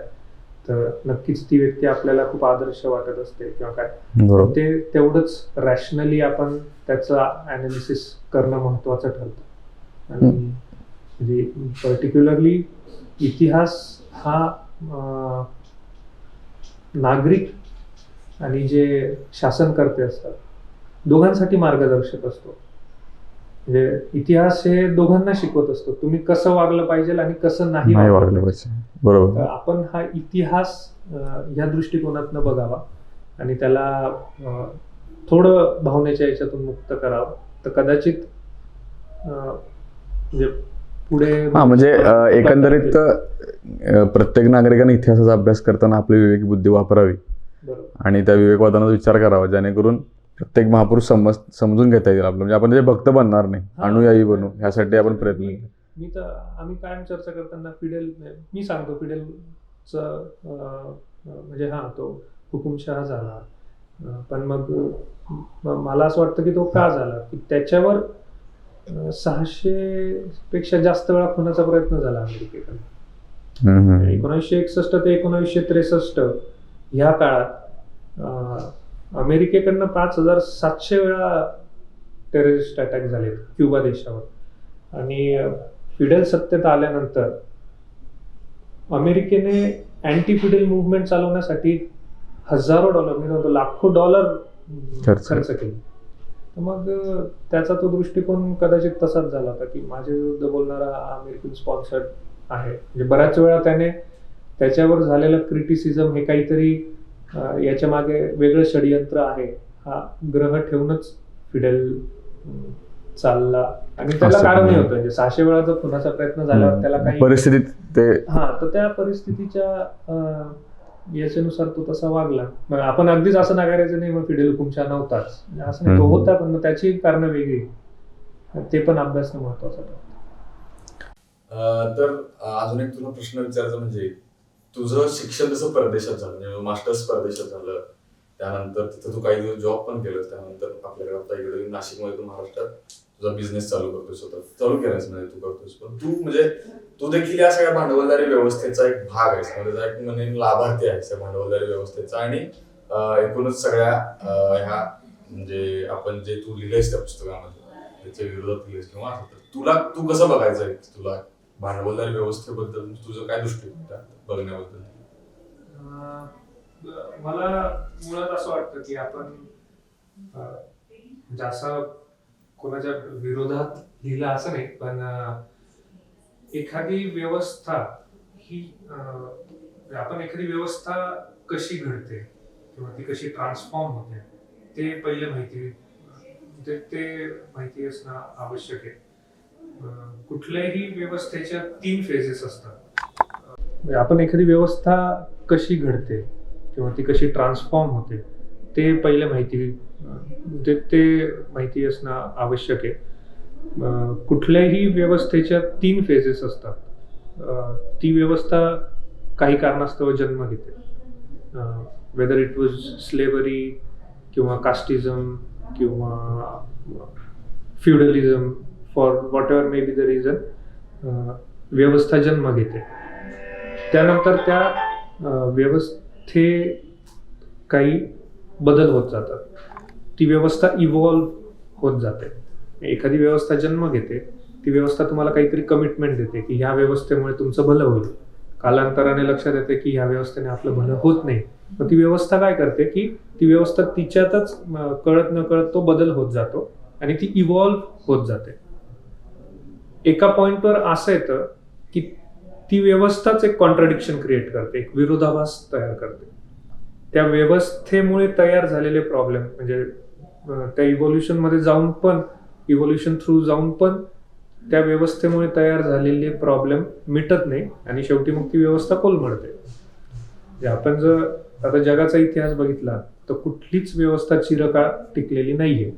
तर नक्कीच ती व्यक्ती आपल्याला खूप आदर्श वाटत असते किंवा काय. ते तेवढंच रॅशनली आपण त्याचं ॲनालिसिस करणं महत्त्वाचं ठरतं. आणि म्हणजे पर्टिक्युलरली इतिहास हा नागरिक आणि जे शासनकर्ते असतात दोघांसाठी मार्गदर्शक असतो. म्हणजे इतिहास हे दोघांना शिकवत असतो, तुम्ही कसं वागलं पाहिजे आणि कसं नाही वागलं पाहिजे. बरोबर. आपण हा इतिहास या दृष्टिकोनातनं बघावा आणि त्याला थोडं भावनेच्या याच्यातून मुक्त करावं, तर कदाचित म्हणजे पुढे हा म्हणजे एकंदरीत प्रत्येक नागरिकाने इतिहासाचा अभ्यास करताना आपली विवेकी बुद्धी वापरावी बरोबर. आणि त्या विवेकवादाचा विचार करावा, जेणेकरून प्रत्येक महापुरुष समजून घेता येईल आपलं, म्हणजे आपण जे भक्त बनणार नाही, अनुयायी बनू, ह्यासाठी आपण प्रयत्न केले. मी तर आम्ही कायम चर्चा करताना मी सांगतो फिडेलचं म्हणजे तो हुकुमशहा झाला, पण मग मला असं वाटतं की तो का झाला, की त्याच्यावर 600 पेक्षा जास्त वेळा खुनाचा प्रयत्न झाला अमेरिकेकडून. 1961 ते 1963 ह्या काळात अमेरिकेकडनं 5700 वेळा टेररिस्ट अटॅक झाले क्युबा देशावर. आणि फिडेल सत्तेत आल्यानंतर अमेरिकेने अँटी फिडेल मुवमेंट चालवण्यासाठी हजारो डॉलर, मी म्हणतो लाखो डॉलर खर्च केले. तर मग त्याचा तो दृष्टिकोन कदाचित तसाच झाला होता की माझ्या विरुद्ध बोलणारा अमेरिकन स्पॉन्सर्ड आहे. म्हणजे बऱ्याच वेळा त्याने त्याच्यावर झालेलं क्रिटिसिझम हे काहीतरी याच्या मागे वेगळं षडयंत्र आहे हा ग्रह ठेवूनच फिडेल चालला. आणि त्याला कारणही होतं, म्हणजे 600 वेळा जर खुनाचा प्रयत्न झाल्यावर त्याला काही परिस्थितीत ते तर त्या परिस्थितीच्या याच्यानुसार तो तसा वागला. मग आपण अगदीच असं नाकारायचं नाही मग फिडेल हुकुमशहा नव्हताच, असं नाही, तो होता, पण मग त्याची कारण वेगळी, ते पण अभ्यासणं महत्वाचं ठरतं. तर अजून एक तुला प्रश्न विचारायचा, म्हणजे तुझं शिक्षण जसं परदेशात झालं, म्हणजे मास्टर्स परदेशात झालं, त्यानंतर तिथं तू काही दिवस जॉब पण केलं, त्यानंतर आपल्याकडे आता इकडे नाशिकमध्ये तू महाराष्ट्रात तुझा बिझनेस चालू करतोस, स्वतः चालू केलास म्हणजे तू करतोस, पण तू देखील या सगळ्या भांडवलदारी व्यवस्थेचा एक भाग आहेस, म्हणजे एक म्हणेन लाभार्थी आहेस या भांडवलदारी व्यवस्थेचा. आणि एकूणच सगळ्या ह्या म्हणजे आपण जे तू लिहिलंयस त्या पुस्तकामध्ये त्याच्या विरोधात लिहिलंयस किंवा तू कसं बघायचंय, तुला भांडवलदारी व्यवस्थेबद्दल तुझं काय दृष्टिकोन त्या बघण्याबद्दल? मला मुळात असं वाटतं की आपण जसं कोणाच्या विरोधात लिहिलं असं नाही, पण एखादी व्यवस्था ही आपण एखादी व्यवस्था कशी घडते किंवा ती कशी ट्रान्सफॉर्म होते ते पहिले माहिती असणं आवश्यक आहे. कुठल्याही व्यवस्थेच्या 3 फेजेस असतात. आपण एखादी व्यवस्था कशी घडते किंवा ती कशी ट्रान्सफॉर्म होते ते पहिले माहिती असणं आवश्यक आहे. कुठल्याही व्यवस्थेच्या 3 फेजेस असतात. ती व्यवस्था काही कारणास्तव जन्म घेते, वेदर इट वॉज स्लेव्हरी किंवा कास्टिझम किंवा feudalism, for whatever may be the reason, व्यवस्था जन्म घेते. त्यानंतर त्या व्यवस्थे काही बदल होत जातात, ती व्यवस्था इव्हॉल्व्ह होत जाते. एखादी व्यवस्था जन्म घेते, ती व्यवस्था तुम्हाला काहीतरी कमिटमेंट देते की ह्या व्यवस्थेमुळे तुमचं भलं होईल. कालांतराने लक्षात येते की ह्या व्यवस्थेने आपलं भलं होत नाही. मग ती व्यवस्था काय करते की ती व्यवस्था तिच्यातच कळत न कळत तो बदल होत जातो आणि ती इव्हॉल्व्ह होत जाते. एका पॉइंटवर असं येतं की ती व्यवस्थाच एक कॉन्ट्राडिक्शन क्रिएट करते, एक विरोधाभास तयार करते. त्या व्यवस्थेमुळे तयार झालेले प्रॉब्लेम, म्हणजे त्या इव्होल्युशन थ्रू जाऊन पण त्या व्यवस्थेमुळे तयार झालेले प्रॉब्लेम मिटत नाही आणि शेवटी मग ती व्यवस्था कोलमडते. आपण जर आता जगाचा इतिहास बघितला तर कुठलीच व्यवस्था चिरकाळ टिकलेली नाहीये.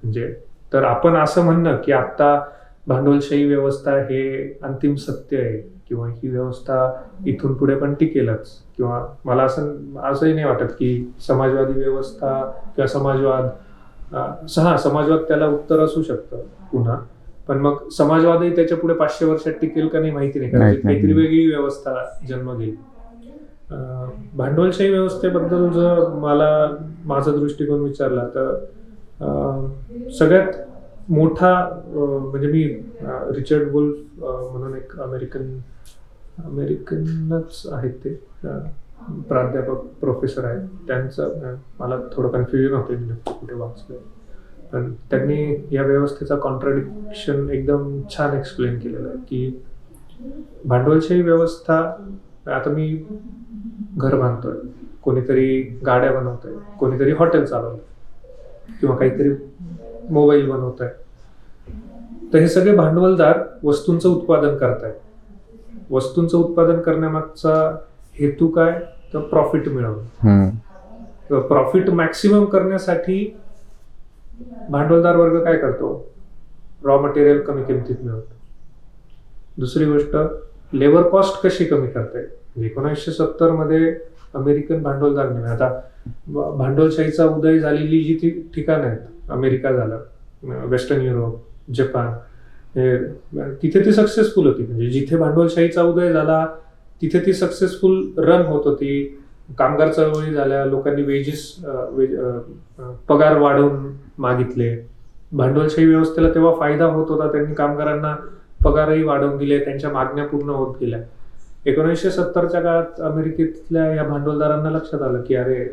म्हणजे तर आपण असं म्हणणं की आता भांडवलशाही व्यवस्था हे अंतिम सत्य आहे किंवा ही व्यवस्था इथून पुढे पण टिकेलच, किंवा मला असंही नाही वाटत की समाजवादी व्यवस्था किंवा समाजवाद त्याला उत्तर असू शकतं पुन्हा, पण मग समाजवादही त्याच्या पुढे 500 वर्षात टिकेल का नाही माहिती नाही, कारण काहीतरी वेगळी व्यवस्था जन्म घेईल. भांडवलशाही व्यवस्थेबद्दल जर माझा दृष्टिकोन विचारला तर सगळ्यात मोठा म्हणजे मी रिचर्ड वुल्फ म्हणून एक अमेरिकनच आहेत, ते प्राध्यापक प्रोफेसर आहेत, त्यांचं मला थोडं कन्फ्युजन होते कुठे वाचलं, पण त्यांनी या व्यवस्थेचा कॉन्ट्राडिक्शन एकदम छान एक्सप्लेन केलेलं आहे की भांडवलशाही व्यवस्था, आता मी घर बांधतोय, कोणीतरी गाड्या बनवतोय, कोणीतरी हॉटेल चालवतोय किंवा काहीतरी मोबाईल बनवतोय, तर हे सगळे भांडवलदार वस्तूंचं उत्पादन करतायत. वस्तूंचं उत्पादन करण्यामागचा हेतू काय, तर प्रॉफिट मिळवणं. प्रॉफिट मॅक्सिमम करण्यासाठी भांडवलदार वर्ग काय करतो, रॉ मटेरियल कमी किमतीत मिळवतो. दुसरी गोष्ट, लेबर कॉस्ट कशी कमी करता येईल. 1970 मध्ये अमेरिकन भांडवलदारांनी, आता भांडवलशाहीचा उदय झालेली जी ठिकाणं आहेत, अमेरिका झालं, वेस्टर्न युरोप, जपान, तिथे ती सक्सेसफुल होती. म्हणजे जिथे भांडवलशाहीचा उदय झाला तिथे ती सक्सेसफुल रन होत होती. कामगार चळवळी झाल्या, लोकांनी पगार वाढवून मागितले. भांडवलशाही व्यवस्थेला तेव्हा फायदा होत होता, त्यांनी कामगारांना पगारही वाढवून दिले, त्यांच्या मागण्या पूर्ण होत गेल्या. 1970च्या काळात अमेरिकेतल्या या भांडवलदारांना लक्षात आलं की अरे,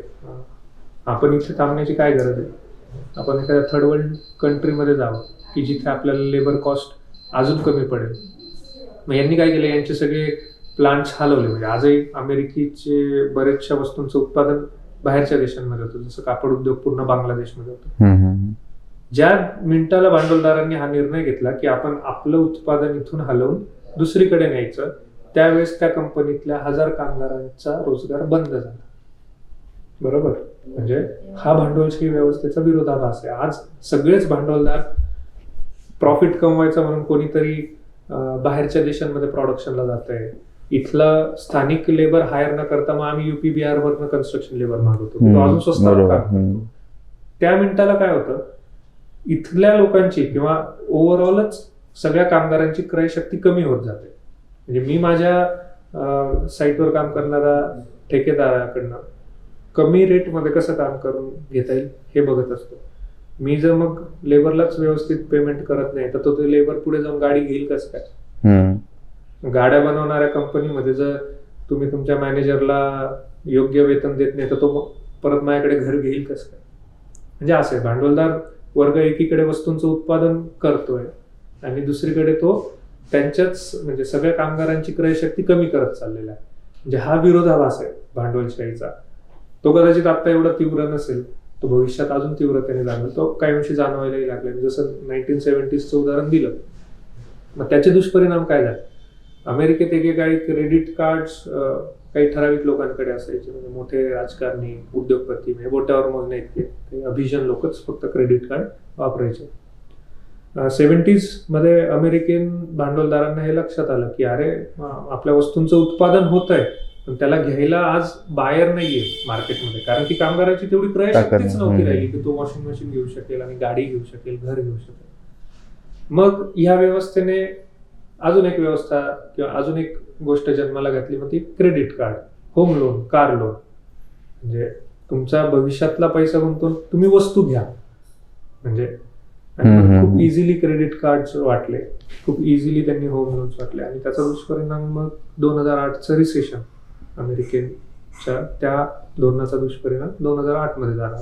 आपण इथे थांबण्याची काय गरज आहे, आपण एखाद्या थर्ड वर्ल्ड कंट्रीमध्ये जावं की जिथे आपल्याला लेबर कॉस्ट अजून कमी पडेल. मग यांनी काय केलं, यांचे सगळे प्लांट्स हलवले. म्हणजे आजही अमेरिकेचे बऱ्याचशा वस्तूंचं उत्पादन बाहेरच्या देशांमध्ये होतं, जसं कापड उद्योग पूर्ण बांगलादेशमध्ये होतं. ज्या मिनिटाला भांडवलदारांनी हा निर्णय घेतला की आपण आपलं उत्पादन इथून हलवून दुसरीकडे न्यायचं, त्यावेळेस त्या कंपनीतल्या 1000 कामगारांचा रोजगार बंद झाला. बरोबर, म्हणजे हा भांडवलशाही व्यवस्थेचा विरोधाभास आहे. आज सगळेच भांडवलदार प्रॉफिट कमवायचा म्हणून कोणीतरी बाहेरच्या देशांमध्ये प्रोडक्शनला जात आहे. इथला स्थानिक लेबर हायर न करता मग आम्ही UP बिहार वरनं कन्स्ट्रक्शन लेबर मागवतो, तो अजून स्वस्तावर काम करतो. त्या मिनिटाला काय होतं, इथल्या लोकांची किंवा ओव्हरऑलच सगळ्या कामगारांची क्रयशक्ती कमी होत जाते. म्हणजे मी माझ्या साईटवर काम करणारा ठेकेदाराकडनं कमी रेटमध्ये कसं काम करून घेता येईल हे बघत असतो. मी जर मग लेबरलाच व्यवस्थित पेमेंट करत नाही तर तो लेबर पुढे जाऊन गाडी घेईल कसं काय. गाड्या बनवणाऱ्या कंपनीमध्ये जर तुम्ही तुमच्या मॅनेजरला योग्य वेतन देत नाही तर तो मग परत माझ्याकडे घर घेईल कसं काय. म्हणजे असे भांडवलदार वर्ग एकीकडे वस्तूंचं उत्पादन करतोय आणि दुसरीकडे तो त्यांच्याच म्हणजे सगळ्या कामगारांची क्रयशक्ती कमी करत चाललेला आहे. म्हणजे हा विरोधाभास आहे भांडवलशाहीचा. तो कदाचित आता एवढा तीव्र नसेल, तो भविष्यात अजून तीव्रतेने जाणवेल. तो काही अंशी जाणवायलाही लागले. जसं 1970चं उदाहरण दिलं, मग त्याचे दुष्परिणाम काय झाले. अमेरिकेत एकेकाळी क्रेडिट कार्ड्स काही ठराविक लोकांकडे असायचे. म्हणजे मोठे राजकारणी, उद्योगपती, म्हणजे बोटावर मोजणे इतके अभिजन लोकच फक्त क्रेडिट कार्ड वापरायचे. 70s मध्ये अमेरिकन भांडवलदारांना हे लक्षात आलं की अरे, आपल्या वस्तूंचं उत्पादन होत आहे पण त्याला घ्यायला आज बायर नाहीये मार्केटमध्ये, कारण की कामगाराची तेवढी क्रयशक्तीच नव्हती राहिली की तो वॉशिंग मशीन घेऊ शकेल आणि गाडी घेऊ शकेल, घर घेऊ शकेल. मग ह्या व्यवस्थेने अजून एक व्यवस्था किंवा अजून एक गोष्ट जन्माला घातली, मग ती credit card, home loan, car loan. म्हणजे तुमचा भविष्यातला पैसा गुंतवून तुम्ही वस्तू घ्या. म्हणजे खूप इझिली क्रेडिट कार्ड वाटले, खूप इझिली त्यांनी होम लोन्स वाटले आणि त्याचा दुष्परिणाम मग 2008चं रिसेशन, अमेरिकेच्या त्या धोरणाचा दुष्परिणाम 2008 मध्ये झाला.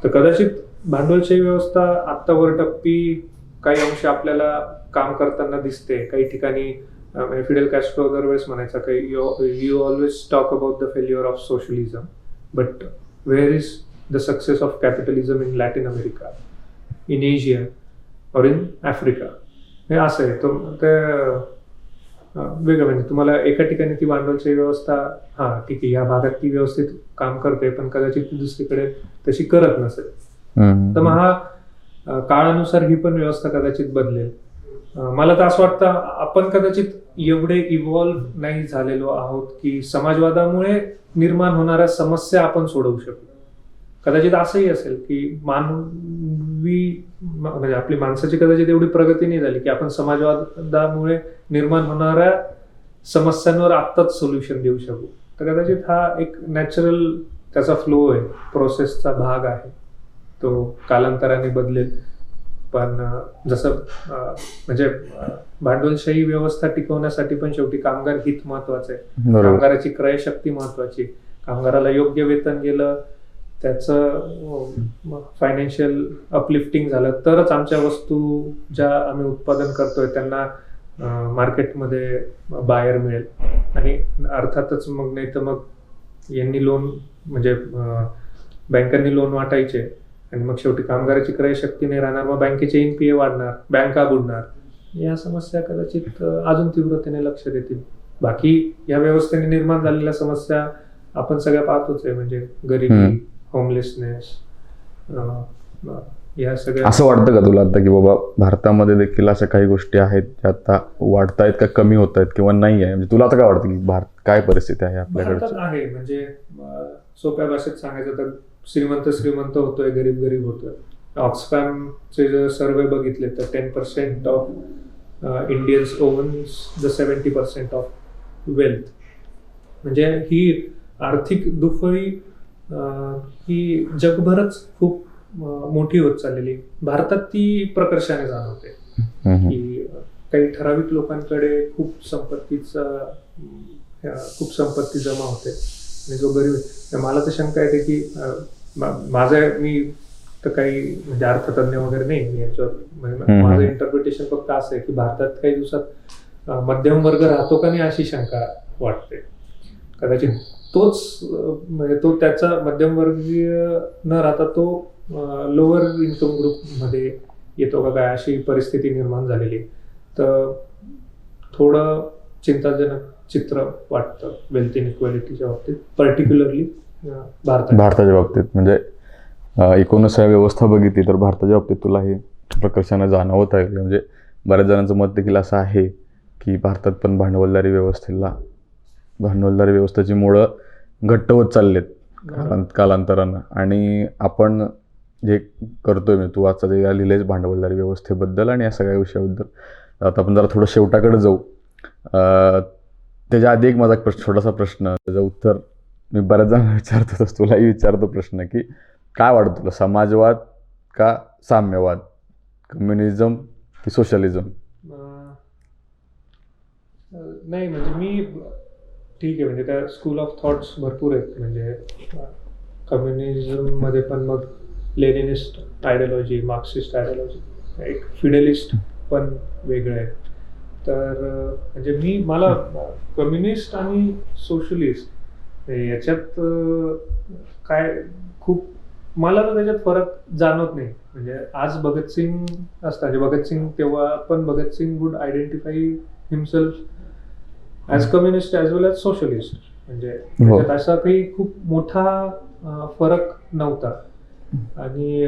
तर कदाचित भांडवलशाही व्यवस्था आत्ता वरटप्पी काही अंश आपल्याला काम करताना दिसते. काही ठिकाणी फिडेल कॅस्ट्रो दरवेळेस म्हणायचा काही, you always talk about the failure of socialism, but where is the success of capitalism in Latin America, in Asia और इन आफ्रिका. हे असं आहे. वेगळं म्हणजे तुम्हाला एका ठिकाणी ती भांडवलशाही व्यवस्था, हा ठीक आहे, या भागात ती व्यवस्थित काम करते पण कदाचित ती दुसरीकडे तशी करत नसेल. तर मग हा काळानुसार ही पण व्यवस्था कदाचित बदलेल. मला तर असं वाटतं आपण कदाचित एवढे इव्हॉल्व्ह नाही झालेलो आहोत की समाजवादामुळे निर्माण होणाऱ्या समस्या आपण सोडवू शकू. कदाचित असंही असेल की म्हणजे आपली माणसाची कदाचित एवढी प्रगती नाही झाली की आपण समाजवादामुळे निर्माण होणाऱ्या समस्यांवर आत्ताच सोल्युशन देऊ शकू. तर कदाचित हा एक नॅचरल त्याचा फ्लो आहे, प्रोसेसचा भाग आहे, तो कालांतराने बदलेल. पण जसं म्हणजे भांडवलशाही व्यवस्था टिकवण्यासाठी पण शेवटी कामगार हित महत्वाचं आहे, कामगाराची क्रयशक्ती महत्वाची. कामगाराला योग्य वेतन गेलं, त्याचं फायनान्शियल अपलिफ्टिंग झालं तरच आमच्या वस्तू ज्या आम्ही उत्पादन करतोय त्यांना मार्केटमध्ये बायर मिळेल. आणि अर्थातच मग नाही तर मग यांनी लोन म्हणजे बँकांनी लोन वाटायचे आणि मग शेवटी कामगाराची क्रयशक्ती नाही राहणार, मग बँकेचे NPA वाढणार, बँका बुडणार. या समस्या कदाचित अजून तीव्रतेने लक्ष देतील. बाकी या व्यवस्थेने निर्माण झालेल्या समस्या आपण सगळ्या पाहतोच आहे, म्हणजे गरिबी, होमलेसनेस, या सगळ्या. असं वाटतं का तुला आता की बाबा भारतामध्ये देखील अशा काही गोष्टी आहेत ज्या आता वाढतायत का कमी होत आहेत किंवा नाही आहे? म्हणजे तुला आता काय वाटतं की भारत काय परिस्थिती आहे भारतात आपल्याकडची? आहे, म्हणजे सोप्या भाषेत सांगायचं तर श्रीमंत श्रीमंत होतोय, गरीब गरीब होतोय. ऑक्सफॅमचे जर सर्वे बघितले तर 10% of Indians owns the 70% of wealth. म्हणजे ही आर्थिक दुफळी ही जगभरच खूप मोठी होत चाललेली. भारतात ती प्रकर्षाने जाणवते की काही ठराविक लोकांकडे खूप संपत्ती जमा होते आणि जो गरीब आहे, मला तर शंका येते की मी तर काही म्हणजे अर्थतज्ञ वगैरे नाही मी याच्यावर, माझं इंटरप्रिटेशन फक्त असं आहे की भारतात काही दिवसात मध्यम वर्ग राहतो का नाही अशी शंका वाटते. कदाचित तोच म्हणजे तो त्याचा मध्यमवर्गीय न राहता तो लोअर इन्कम ग्रुपमध्ये येतो का काय अशी परिस्थिती निर्माण झालेली. तर थोडं चिंताजनक चित्र वाटतं वेल्थ इनइक्वॅलिटीच्या बाबतीत, पर्टिक्युलरली भारताच्या बाबतीत. म्हणजे एकूणच व्यवस्था बघितली तर भारताच्या बाबतीत तुला हे प्रकर्षाने जाणवत आहे. म्हणजे बऱ्याच जणांचं मत देखील असं आहे की भारतात पण भांडवलदारी व्यवस्थेची मुळं घट्ट होत चाललेत कालांतरानं. आणि आपण जे करतोय, म्हणजे तू आजचा जे लिहिलेस भांडवलदारी व्यवस्थेबद्दल आणि या सगळ्या विषयाबद्दल, आता आपण जरा थोडं शेवटाकडे जाऊ. त्याच्या आधी एक माझा छोटासा प्रश्न, त्याचं उत्तर मी बऱ्याच जणांना विचारतोच, तुलाही विचारतो प्रश्न की काय वाटतं तुला, समाजवाद का साम्यवाद, कम्युनिझम की सोशलिझम? नाही म्हणजे मी ठीक आहे, म्हणजे त्या स्कूल ऑफ थॉट्स भरपूर आहेत. म्हणजे कम्युनिझममध्ये पण मग लेनिनिस्ट आयडियोलॉजी, मार्क्सिस्ट आयडियोलॉजी, एक फिडेलिस्ट पण वेगळं आहे. तर म्हणजे मला कम्युनिस्ट आणि सोशलिस्ट याच्यात काय खूप मला तर त्याच्यात फरक जाणवत नाही. म्हणजे आज भगतसिंग असतात, भगतसिंग तेव्हा पण Bhagat Singh would identify himself as communist as well as socialist. म्हणजे त्याच्यात असा काही खूप मोठा फरक नव्हता. आणि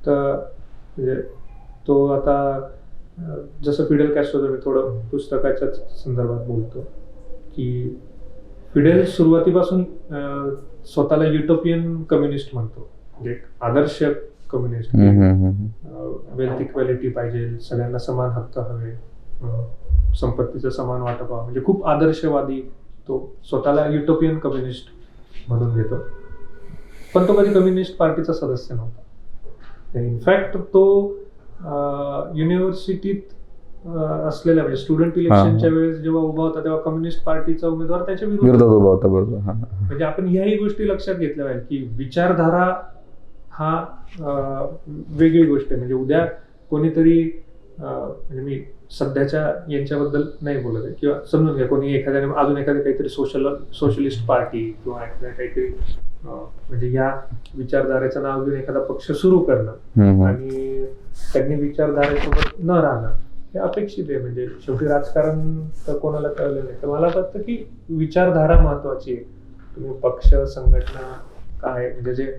तर म्हणजे तो आता जसं फिडेल कॅस्ट्रोचं मी थोडं पुस्तकाच्याच संदर्भात बोलतो की फिडेल सुरुवातीपासून स्वतःला युटोपियन कम्युनिस्ट म्हणतो, म्हणजे एक आदर्श कम्युनिस्ट. वेल्थ इक्वॅलिटी पाहिजे, सगळ्यांना समान हक्क हवे, संपत्तीचं समान वाटप व्हावं, म्हणजे खूप आदर्शवादी तो स्वतःला युटोपियन कम्युनिस्ट म्हणून घेतो. पण तो कधी कम्युनिस्ट पार्टीचा सदस्य नव्हता. इनफॅक्ट तो युनिव्हर्सिटीत असलेल्या म्हणजे स्टुडंट इलेक्शनच्या वेळेस जेव्हा उभा होता तेव्हा कम्युनिस्ट पार्टीचा उमेदवार त्याच्या विरोधात उभा होता. बरोबर. म्हणजे आपण ह्याही गोष्टी लक्षात घेतल्या पाहिजे की विचारधारा हा वेगळी गोष्ट आहे. म्हणजे उद्या कोणीतरी म्हणजे मी सध्याच्या यांच्याबद्दल नाही बोलत आहे, किंवा समजून घ्या कोणी एखाद्याने अजून एखादी काहीतरी सोशलिस्ट पार्टी किंवा काहीतरी म्हणजे या विचारधारेचं नाव घेऊन एखादा पक्ष सुरू करणं आणि त्यांनी विचारधारेसोबत न राहणं हे अपेक्षित आहे. म्हणजे शेवटी राजकारण तर कोणाला कळलं नाही. तर मला वाटतं की विचारधारा महत्वाची आहे. तुम्ही पक्ष, संघटना काय, म्हणजे जे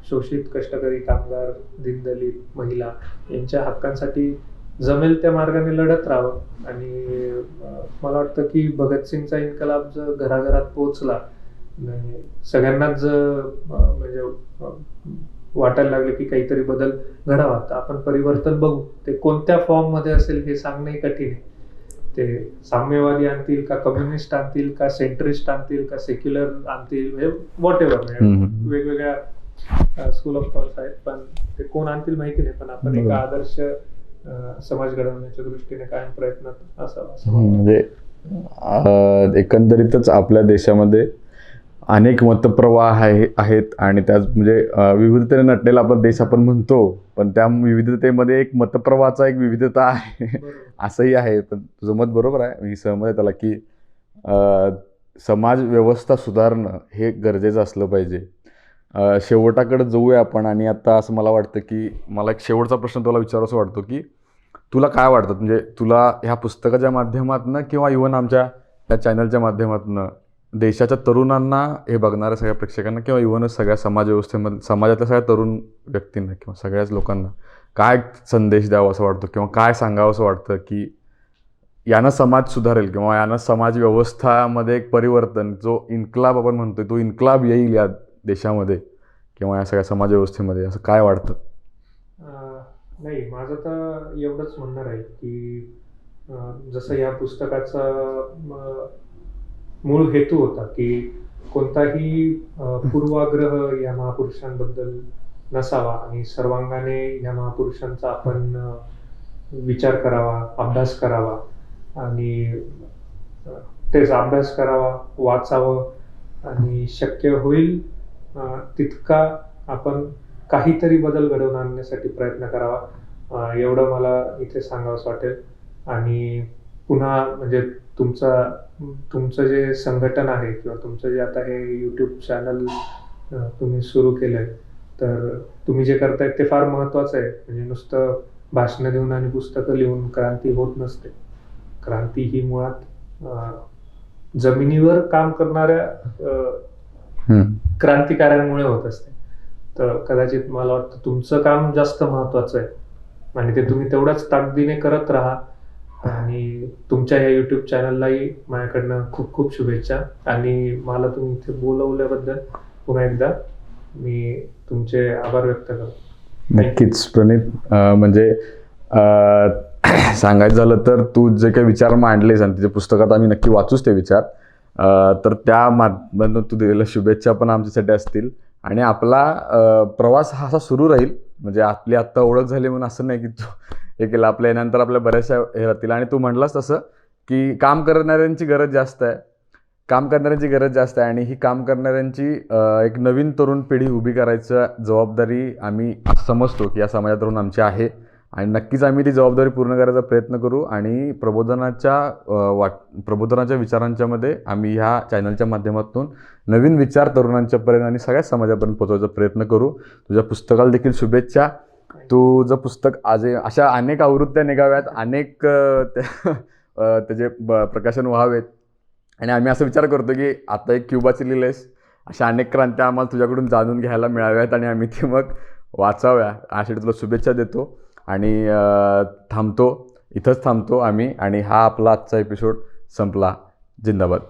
शोषित कष्टकरी, कामगार, दीनदलित, महिला यांच्या हक्कांसाठी जमेल त्या मार्गाने लढत राहावं. आणि मला वाटतं की भगतसिंगचा इन्कलाब जर घराघरात पोहोचला, सगळ्यांनाच म्हणजे वाटायला लागले की काहीतरी बदल घडावा, तर आपण परिवर्तन बघू. ते कोणत्या फॉर्म मध्ये असेल हे सांगणंही कठीण आहे. ते साम्यवादी आणतील का, कम्युनिस्ट आणतील का, सेंट्रिस्ट आणतील का, सेक्युलर आणतील, म्हणजे व्हॉट एव्हर, वेगवेगळ्या स्कूल ऑफ थॉट्स आहेत, पण ते कोण आणतील माहिती नाही. पण आपण एका आदर्श समाज घडवण्याच्या दृष्टीने कायम प्रयत्नात असावा. म्हणजे एकंदरीतच आपल्या देशामध्ये अनेक मतप्रवाह आहेत आणि त्याच म्हणजे विविधतेने नटलेला आपण देश आपण म्हणतो, पण त्या विविधतेमध्ये एक मतप्रवाहाचा एक विविधता आहे असंही आहे. पण तुझं मत बरोबर आहे, मी सहमत आहे त्याला की समाज व्यवस्था सुधारणं हे गरजेचं असलं पाहिजे. शेवटाकडे जाऊया आपण. आणि आता असं मला वाटतं की मला एक शेवटचा प्रश्न तुला विचारावासा वाटतो की तुला काय वाटतं, म्हणजे तुला ह्या पुस्तकाच्या माध्यमातून किंवा इव्हन आमच्या या चॅनलच्या माध्यमातून देशाच्या तरुणांना, हे बघणाऱ्या सगळ्या प्रेक्षकांना किंवा इव्हनच सगळ्या समाज व्यवस्थेमध्ये समाजातल्या सगळ्या तरुण व्यक्तींना किंवा सगळ्याच लोकांना काय संदेश द्यावा असं वाटतं किंवा काय सांगावं असं वाटतं की यानं समाज सुधारेल किंवा यानं समाज व्यवस्थामध्ये एक परिवर्तन, जो इन्कलाब आपण म्हणतोय तो इन्कलाब येईल या देशामध्ये किंवा या सगळ्या समाज व्यवस्थेमध्ये, असं काय वाटतं? नाही, माझं तर एवढंच म्हणणं आहे की जसं या पुस्तकाचा मूळ हेतू होता की कोणताही पूर्वाग्रह या महापुरुषांबद्दल नसावा आणि सर्वांगाने या महापुरुषांचा आपण विचार करावा, अभ्यास करावा आणि तेच अभ्यास करावा, वाचावं आणि शक्य होईल तितका आपण काहीतरी बदल घडवून आणण्यासाठी प्रयत्न करावा, एवढं मला इथे सांगावंसं वाटेल. आणि पुन्हा म्हणजे तुमचं जे संघटन आहे किंवा तुमचं जे आता हे यूट्यूब चॅनल तुम्ही सुरू केलं आहे, तर तुम्ही जे करतायत ते फार महत्त्वाचं आहे. म्हणजे नुसतं भाषणं देऊन आणि पुस्तकं लिहून क्रांती होत नसते. क्रांती ही मुळात जमिनीवर काम करणाऱ्या क्रांतिकाऱ्यांमुळे होत असते. तर कदाचित मला वाटतं तुमचं काम जास्त महत्त्वाचं आहे आणि ते तुम्ही तेवढ्याच ताकदीने करत राहा. आणि तुमच्या या यूट्यूब चॅनललाही माझ्याकडनं खूप खूप शुभेच्छा. आणि मला तुम्ही इथे बोलवल्याबद्दल पुन्हा एकदा मी तुमचे आभार व्यक्त करतो. नक्कीच प्रणित, म्हणजे सांगायचं झालं तर तू जे काही विचार मांडलेस आणि तुझ्या पुस्तकात आम्ही नक्की वाचूच ते विचार, तर त्या माध्यमातून तू दिलेल्या शुभेच्छा पण आमच्यासाठी असतील. आणि आपला प्रवास हा असा सुरू राहील. म्हणजे आपली आत्ता ओळख झाली म्हणून असं नाही की तू हे केलं, आपल्या यानंतर आपल्या बऱ्याचशा हे राहतील. आणि तू म्हटलास तसं की काम करणाऱ्यांची गरज जास्त आहे आणि ही काम करणाऱ्यांची एक नवीन तरुण पिढी उभी करायचं जबाबदारी आम्ही समजतो की या समाजात राहून आमची आहे. आणि नक्कीच आम्ही ती जबाबदारी पूर्ण करायचा प्रयत्न करू. आणि प्रबोधनाच्या विचारांच्या मध्ये आम्ही ह्या चॅनलच्या माध्यमातून नवीन विचार तरुणांच्यापर्यंत आणि सगळ्या समाजापर्यंत पोहोचवायचा प्रयत्न करू. तुझ्या पुस्तकाला देखील शुभेच्छा. तुझं पुस्तक आज अशा अनेक आवृत्त्या निघाव्यात, अनेक त्याचे प्रकाशन व्हावेत. आणि आम्ही असं विचार करतो की आता एक क्युबाची लिहिलेस, अशा अनेक क्रांत्या आम्हाला तुझ्याकडून जाणून घ्यायला मिळाव्यात आणि आम्ही ते मग वाचाव्या. यासाठी तुला शुभेच्छा देतो आणि इथंच थांबतो आम्ही. आणि हा आपला आजचा एपिसोड संपला. जिंदाबाद.